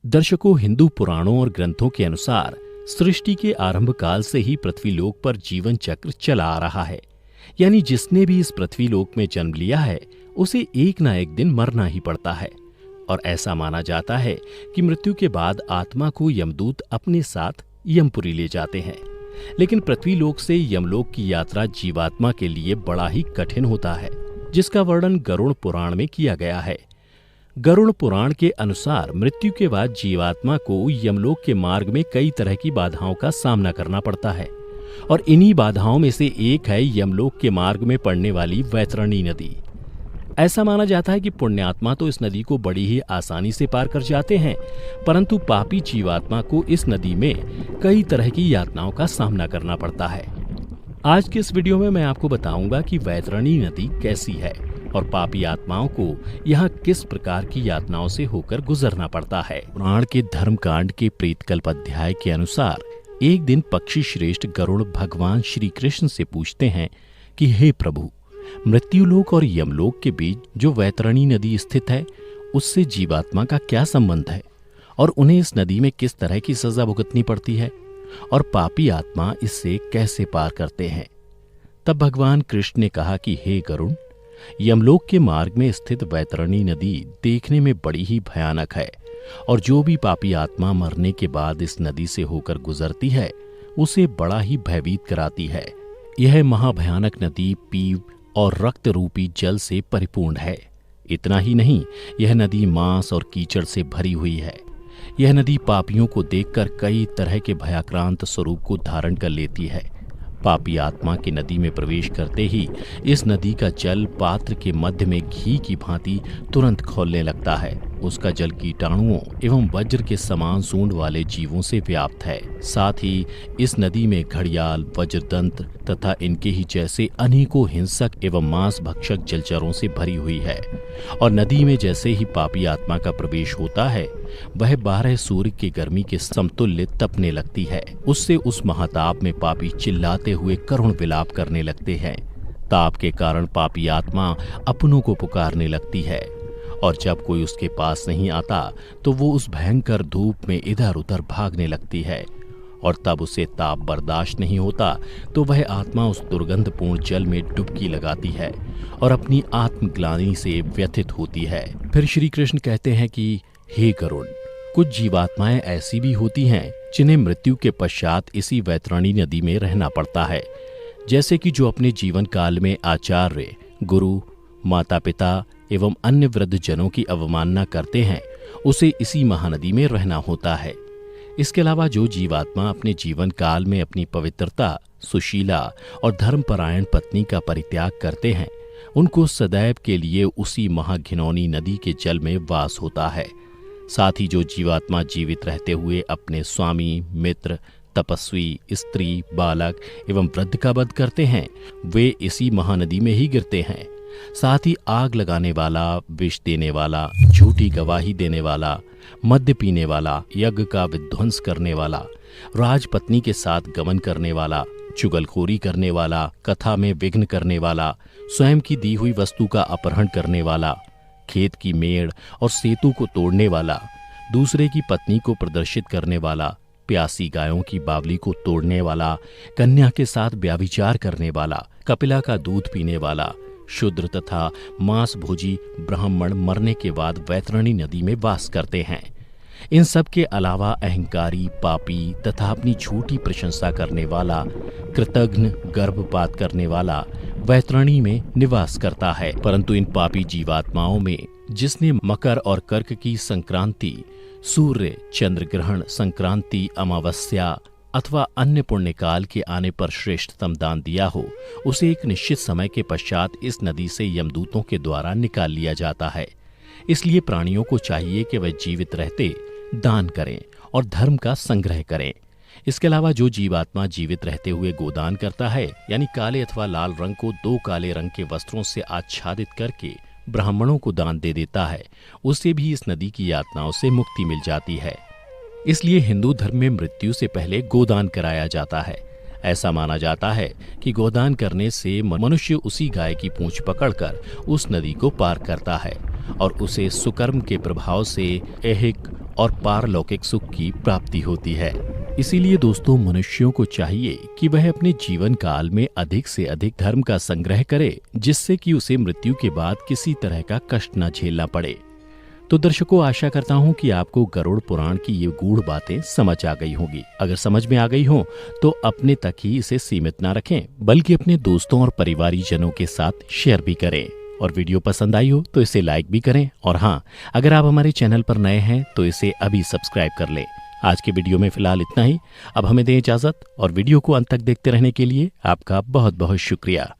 दर्शकों, हिंदू पुराणों और ग्रंथों के अनुसार सृष्टि के आरंभ काल से ही पृथ्वीलोक पर जीवन चक्र चला आ रहा है। यानी जिसने भी इस पृथ्वीलोक में जन्म लिया है उसे एक ना एक दिन मरना ही पड़ता है। और ऐसा माना जाता है कि मृत्यु के बाद आत्मा को यमदूत अपने साथ यमपुरी ले जाते हैं। लेकिन पृथ्वीलोक से यमलोक की यात्रा जीवात्मा के लिए बड़ा ही कठिन होता है, जिसका वर्णन गरुड़ पुराण में किया गया है। गरुड़ पुराण के अनुसार मृत्यु के बाद जीवात्मा को यमलोक के मार्ग में कई तरह की बाधाओं का सामना करना पड़ता है, और इन्हीं बाधाओं में से एक है यमलोक के मार्ग में पड़ने वाली वैतरणी नदी। ऐसा माना जाता है कि पुण्यात्मा तो इस नदी को बड़ी ही आसानी से पार कर जाते हैं, परंतु पापी जीवात्मा को इस नदी में कई तरह की यातनाओं का सामना करना पड़ता है। आज के इस वीडियो में मैं आपको बताऊंगा कि वैतरणी नदी कैसी है और पापी आत्माओं को यहाँ किस प्रकार की यातनाओं से होकर गुजरना पड़ता है। पुराण के धर्मकांड के प्रेतकल्प अध्याय के अनुसार एक दिन पक्षी श्रेष्ठ गरुड़ भगवान श्री कृष्ण से पूछते हैं कि हे प्रभु, मृत्युलोक और यमलोक के बीच जो वैतरणी नदी स्थित है उससे जीवात्मा का क्या संबंध है और उन्हें इस नदी में किस तरह की सजा भुगतनी पड़ती है और पापी आत्मा इससे कैसे पार करते हैं। तब भगवान कृष्ण ने कहा कि हे गरुड़, यमलोक के मार्ग में स्थित वैतरणी नदी देखने में बड़ी ही भयानक है, और जो भी पापी आत्मा मरने के बाद इस नदी से होकर गुजरती है उसे बड़ा ही भयभीत कराती है। यह महाभयानक नदी पीव और रक्त रूपी जल से परिपूर्ण है। इतना ही नहीं, यह नदी मांस और कीचड़ से भरी हुई है। यह नदी पापियों को देखकर कई तरह के भयाक्रांत स्वरूप को धारण कर लेती है। पापी आत्मा की नदी में प्रवेश करते ही इस नदी का जल पात्र के मध्य में घी की भांति तुरंत खौलने लगता है। उसका जल कीटाणुओं एवं वज्र के समान सूंड वाले जीवों से व्याप्त है। साथ ही इस नदी में घड़ियाल, वज्रदंत तथा इनके ही जैसे अनेकों हिंसक एवं मांस भक्षक जलचरों से भरी हुई है। और नदी में जैसे ही पापी आत्मा का प्रवेश होता है वह 12 सूर्य की गर्मी के समतुल्य तपने लगती है। उससे उस महाताप में पापी चिल्लाते हुए करुण विलाप करने लगते हैं। ताप के कारण पापी आत्मा अपनों को पुकारने लगती है, और जब कोई उसके पास नहीं आता तो वो उस भयंकर धूप में इधर उधर भागने लगती है। और तब उसे ताप बर्दाश्त नहीं होता तो वह आत्मा उस दुर्गंधपूर्ण जल में डुबकी लगाती है और अपनी आत्मग्लानि से व्यथित होती है। फिर श्री कृष्ण कहते हैं कि हे गरुड़, कुछ जीवात्माएं ऐसी भी होती हैं जिन्हें मृत्यु के पश्चात इसी वैतरणी नदी में रहना पड़ता है। जैसे कि जो अपने जीवन काल में आचार्य, गुरु, माता पिता एवं अन्य वृद्ध जनों की अवमानना करते हैं, उसे इसी महानदी में रहना होता है। इसके अलावा जो जीवात्मा अपने जीवन काल में अपनी पवित्रता, सुशीला और धर्मपरायण पत्नी का परित्याग करते हैं, उनको सदैव के लिए उसी महाघिनौनी नदी के जल में वास होता है। साथ ही जो जीवात्मा जीवित रहते हुए अपने स्वामी, मित्र, तपस्वी, स्त्री, बालक एवं वृद्ध का वध करते हैं, वे इसी महानदी में ही गिरते हैं। साथ ही आग लगाने वाला, विष देने वाला, झूठी गवाही देने वाला, मद्य पीने वाला, यज्ञ का विध्वंस करने वाला, राजपत्नी के साथ गमन करने वाला, चुगलखोरी करने वाला, कथा में विघ्न करने वाला, स्वयं की दी हुई वस्तु का अपहरण करने वाला, खेत की मेड़ और सेतु को तोड़ने वाला, दूसरे की पत्नी को प्रदर्शित करने वाला, प्यासी गायों की बावली को तोड़ने वाला, कन्या के साथ व्यभिचार करने वाला, कपिला का दूध पीने वाला, शूद्र तथा मांस भोजी ब्राह्मण मरने के बाद वैतरणी नदी में वास करते हैं। इन सब के अलावा अहंकारी, पापी तथा अपनी झूठी प्रशंसा करने वाला, कृतघ्न, गर्भपात करने वाला वैतरणी में निवास करता है। परंतु इन पापी जीवात्माओं में जिसने मकर और कर्क की संक्रांति, सूर्य चंद्र ग्रहण संक्रांति, अमावस्या अथवा अन्य पुण्यकाल के आने पर श्रेष्ठतम दान दिया हो, उसे एक निश्चित समय के पश्चात इस नदी से यमदूतों के द्वारा निकाल लिया जाता है। इसलिए प्राणियों को चाहिए कि वह जीवित रहते दान करें और धर्म का संग्रह करें। इसके अलावा जो जीवात्मा जीवित रहते हुए गोदान करता है, यानी काले अथवा लाल रंग को 2 काले रंग के वस्त्रों से आच्छादित करके ब्राह्मणों को दान दे देता है, उसे भी इस नदी की यातनाओं से मुक्ति मिल जाती है। इसलिए हिंदू धर्म में मृत्यु से पहले गोदान कराया जाता है। ऐसा माना जाता है कि गोदान करने से मनुष्य उसी गाय की पूंछ पकड़कर उस नदी को पार करता है और उसे सुकर्म के प्रभाव से ऐहिक और पारलौकिक सुख की प्राप्ति होती है। इसीलिए दोस्तों, मनुष्यों को चाहिए कि वह अपने जीवन काल में अधिक से अधिक धर्म का संग्रह करे, जिससे कि उसे मृत्यु के बाद किसी तरह का कष्ट न झेलना पड़े। तो दर्शकों, आशा करता हूं कि आपको गरुड़ पुराण की ये गूढ़ बातें समझ आ गई होंगी। अगर समझ में आ गई हो तो अपने तक ही इसे सीमित ना रखें, बल्कि अपने दोस्तों और परिवारीजनों के साथ शेयर भी करें। और वीडियो पसंद आई हो तो इसे लाइक भी करें। और हाँ, अगर आप हमारे चैनल पर नए हैं तो इसे अभी सब्सक्राइब कर लें। आज के वीडियो में फिलहाल इतना ही। अब हमें दें इजाजत, और वीडियो को अंत तक देखते रहने के लिए आपका बहुत बहुत शुक्रिया।